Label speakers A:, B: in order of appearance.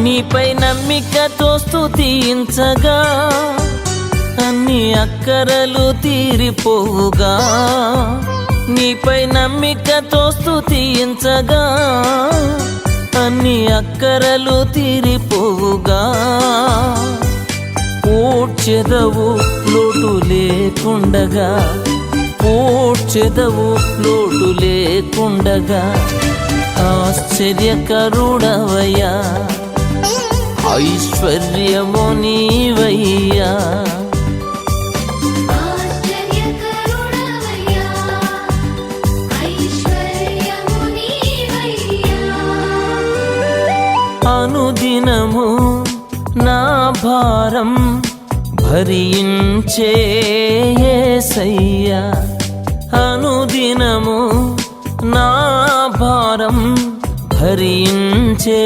A: నీపై నమ్మికతో స్తుతించగా అన్ని అక్కరలు తీరిపోవుగా. నీపై నమ్మికతో స్తుతించగా అన్ని అక్కరలు తీరిపోవుగా. పూడ్చెదవు లోటు లేకుండగా, పూడ్చెదవు లోటు లేకుండగా. ఆశ్చర్యకరుడవయ్యా, ఐశ్వర్యము నీవయ్యా. అనుదినము నా భారం భరించే యేసయ్యా, అనుదినము నా భారం భరించే